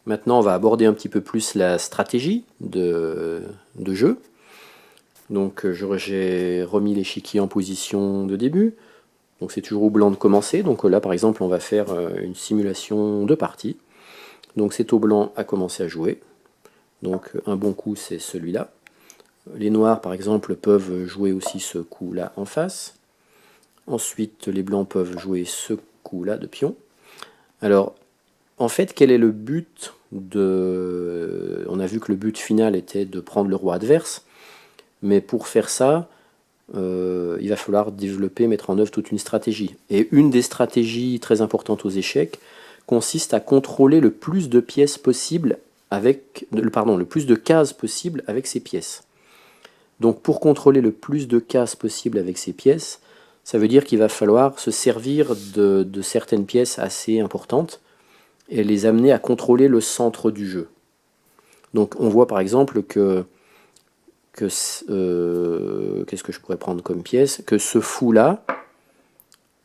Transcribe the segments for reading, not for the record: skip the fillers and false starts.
Maintenant, on va aborder un petit peu plus la stratégie de jeu. Donc j'ai remis l'échiquier en position de début. Donc c'est toujours au blanc de commencer. Donc là par exemple on va faire une simulation de partie. Donc c'est au blanc à commencer à jouer. Donc un bon coup c'est celui-là. Les noirs par exemple peuvent jouer aussi ce coup-là en face. Ensuite les blancs peuvent jouer ce coup-là de pion. Alors en fait quel est le but de... On a vu que le but final était de prendre le roi adverse. Mais pour faire ça, il va falloir développer, mettre en œuvre toute une stratégie. Et une des stratégies très importantes aux échecs consiste à contrôler le plus de pièces possible avec, pardon, le plus de cases possible avec ces pièces. Donc pour contrôler le plus de cases possible avec ces pièces, ça veut dire qu'il va falloir se servir de certaines pièces assez importantes et les amener à contrôler le centre du jeu. Donc on voit par exemple que qu'est-ce que je pourrais prendre comme pièce, que ce fou-là,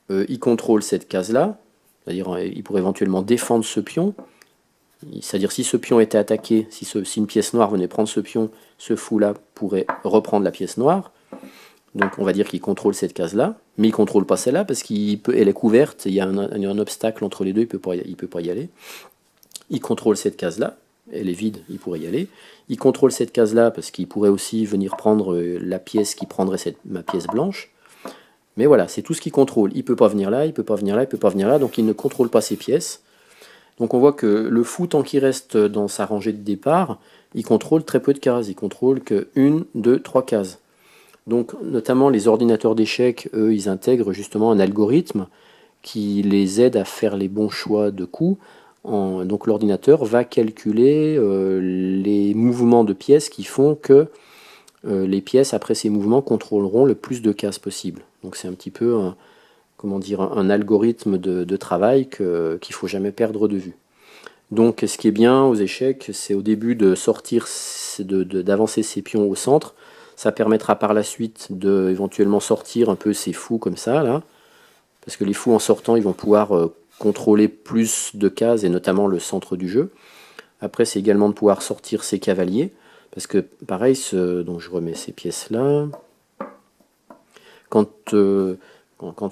il contrôle cette case-là, c'est-à-dire il pourrait éventuellement défendre ce pion, c'est-à-dire si ce pion était attaqué, si une pièce noire venait prendre ce pion, ce fou-là pourrait reprendre la pièce noire, donc on va dire qu'il contrôle cette case-là, mais il ne contrôle pas celle-là parce qu'elle est couverte, il y a un obstacle entre les deux, il ne peut pas y aller. Il contrôle cette case-là, elle est vide, il pourrait y aller. Il contrôle cette case-là parce qu'il pourrait aussi venir prendre la pièce qui prendrait ma pièce blanche. Mais voilà, c'est tout ce qu'il contrôle. Il ne peut pas venir là, il ne peut pas venir là, il ne peut pas venir là, donc il ne contrôle pas ses pièces. Donc on voit que le fou, tant qu'il reste dans sa rangée de départ, il contrôle très peu de cases. Il contrôle que 1, 2, 3 cases. Donc notamment les ordinateurs d'échecs, eux, ils intègrent justement un algorithme qui les aide à faire les bons choix de coups. Donc l'ordinateur va calculer les mouvements de pièces qui font que les pièces, après ces mouvements, contrôleront le plus de cases possible. Donc c'est un petit peu un algorithme de travail qu'il ne faut jamais perdre de vue. Donc ce qui est bien aux échecs, c'est au début de sortir, d'avancer ses pions au centre. Ça permettra par la suite de éventuellement sortir un peu ces fous comme ça, là. Parce que les fous en sortant, ils vont pouvoir contrôler plus de cases et notamment le centre du jeu. Après, c'est également de pouvoir sortir ses cavaliers. Parce que pareil, donc je remets ces pièces-là. Quand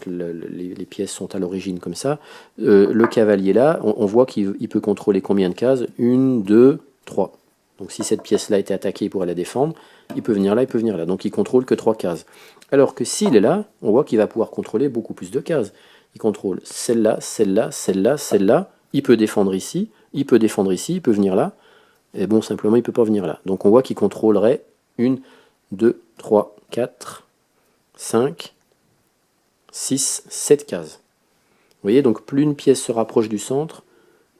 les pièces sont à l'origine comme ça, le cavalier là, on voit qu'il peut contrôler combien de cases? 1, 2, 3. Donc si cette pièce-là était attaquée, il pourrait la défendre. Il peut venir là, il peut venir là. Donc il contrôle que 3 cases. Alors que s'il est là, on voit qu'il va pouvoir contrôler beaucoup plus de cases. Il contrôle celle-là, celle-là, celle-là, celle-là. Il peut défendre ici, il peut défendre ici, il peut venir là. Et bon, simplement, il ne peut pas venir là. Donc on voit qu'il contrôlerait 1, 2, 3, 4, 5, 6, 7 cases. Vous voyez, donc plus une pièce se rapproche du centre,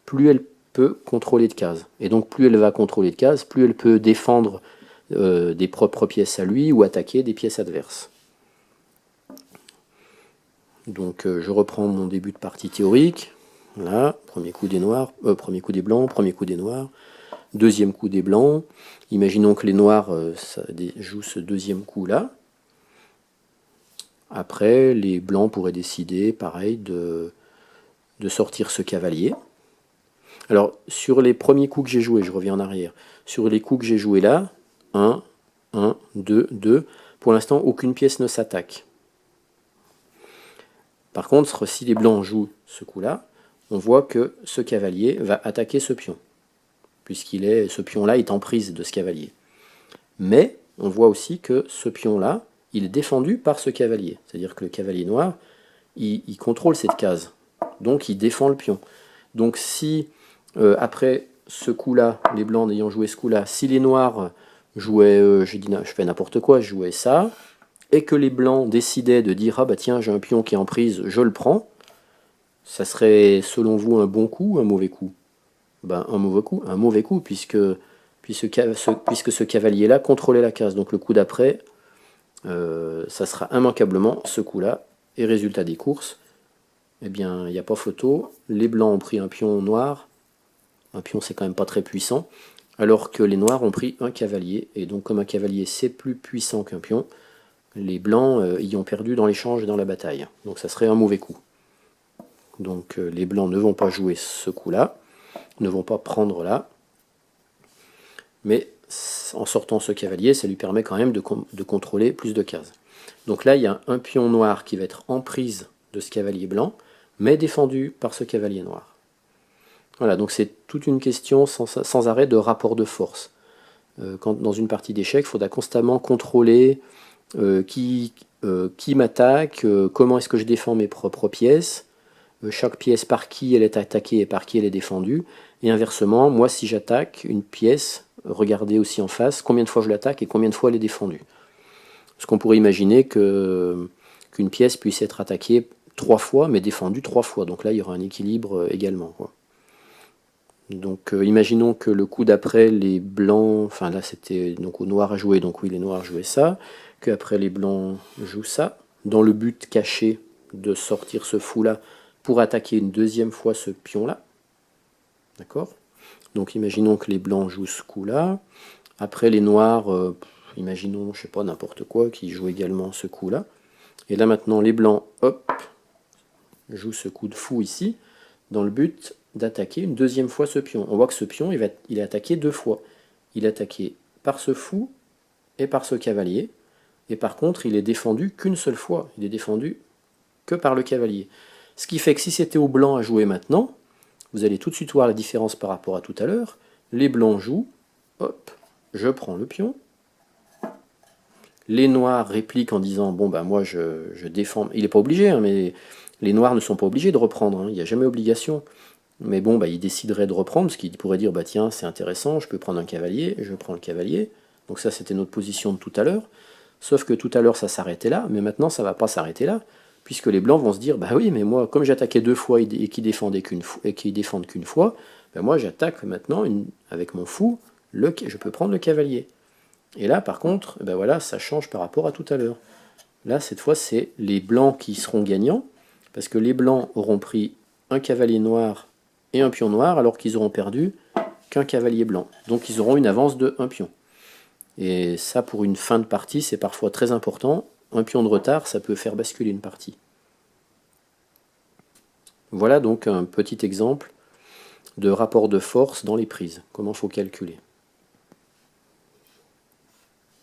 plus elle peut contrôler de cases. Et donc plus elle va contrôler de cases, plus elle peut défendre des propres pièces à lui ou attaquer des pièces adverses. Donc je reprends mon début de partie théorique. Voilà, premier coup des noirs, premier coup des blancs, premier coup des noirs, deuxième coup des blancs. Imaginons que les noirs jouent ce deuxième coup là. Après, les blancs pourraient décider, pareil, de sortir ce cavalier. Alors, sur les premiers coups que j'ai joués, je reviens en arrière, sur les coups que j'ai joués là, 1, 1, 2, 2, pour l'instant, aucune pièce ne s'attaque. Par contre, si les blancs jouent ce coup-là, on voit que ce cavalier va attaquer ce pion, ce pion-là est en prise de ce cavalier. Mais on voit aussi que ce pion-là, il est défendu par ce cavalier. C'est-à-dire que le cavalier noir, il contrôle cette case. Donc il défend le pion. Donc si, après ce coup-là, les blancs ayant joué ce coup-là, si les noirs jouaient, je fais n'importe quoi, je jouais ça, et que les blancs décidaient de dire « Ah bah tiens, j'ai un pion qui est en prise, je le prends », ça serait selon vous un bon coup ou un mauvais coup? Ben, un mauvais coup, puisque ce cavalier-là contrôlait la case. Donc le coup d'après, ça sera immanquablement ce coup-là. Et résultat des courses, eh bien, il n'y a pas photo. Les blancs ont pris un pion noir. Un pion, c'est quand même pas très puissant. Alors que les noirs ont pris un cavalier. Et donc, comme un cavalier, c'est plus puissant qu'un pion, les blancs y ont perdu dans l'échange et dans la bataille. Donc ça serait un mauvais coup. Donc les blancs ne vont pas jouer ce coup-là. ne vont pas prendre là. Mais en sortant ce cavalier, ça lui permet quand même de contrôler plus de cases. Donc là, il y a un pion noir qui va être en prise de ce cavalier blanc, mais défendu par ce cavalier noir. Voilà, donc c'est toute une question sans arrêt de rapport de force. Dans une partie d'échecs, il faudra constamment contrôler qui m'attaque, comment est-ce que je défends mes propres pièces, chaque pièce par qui elle est attaquée et par qui elle est défendue, et inversement, moi si j'attaque une pièce, regardez aussi en face combien de fois je l'attaque et combien de fois elle est défendue. Parce qu'on pourrait imaginer qu'une pièce puisse être attaquée 3 fois, mais défendue 3 fois. Donc là, il y aura un équilibre également, quoi. Donc imaginons que le coup d'après, les blancs, enfin là c'était donc au noir à jouer, donc oui les noirs jouaient ça, qu'après les blancs jouent ça, dans le but caché de sortir ce fou là pour attaquer une deuxième fois ce pion là. D'accord? Donc imaginons que les blancs jouent ce coup là, après les noirs, imaginons, je sais pas, n'importe quoi, qui jouent également ce coup là, et là maintenant les blancs, hop, jouent ce coup de fou ici, dans le but d'attaquer une deuxième fois ce pion. On voit que ce pion, il est attaqué 2 fois. Il est attaqué par ce fou et par ce cavalier. Et par contre, il est défendu qu'une seule fois. Il est défendu que par le cavalier. Ce qui fait que si c'était au blanc à jouer maintenant, vous allez tout de suite voir la différence par rapport à tout à l'heure. Les blancs jouent, hop, je prends le pion. Les noirs répliquent en disant, bon bah moi je défends. Il n'est pas obligé, hein, mais les noirs ne sont pas obligés de reprendre. Hein. Il n'y a jamais obligation. Mais bon, bah, il déciderait de reprendre, parce qu'il pourrait dire, bah tiens, c'est intéressant, je peux prendre un cavalier, je prends le cavalier. Donc ça, c'était notre position de tout à l'heure. Sauf que tout à l'heure, ça s'arrêtait là, mais maintenant, ça ne va pas s'arrêter là, puisque les blancs vont se dire, bah oui, mais moi, comme j'attaquais 2 fois et qu'ils défendent qu'une fois, bah moi, j'attaque maintenant avec mon fou, je peux prendre le cavalier. Et là, par contre, bah voilà, ça change par rapport à tout à l'heure. Là, cette fois, c'est les blancs qui seront gagnants, parce que les blancs auront pris un cavalier noir et un pion noir, alors qu'ils auront perdu qu'un cavalier blanc. Donc ils auront une avance de 1 pion. Et ça, pour une fin de partie, c'est parfois très important. Un pion de retard, ça peut faire basculer une partie. Voilà donc un petit exemple de rapport de force dans les prises. Comment il faut calculer.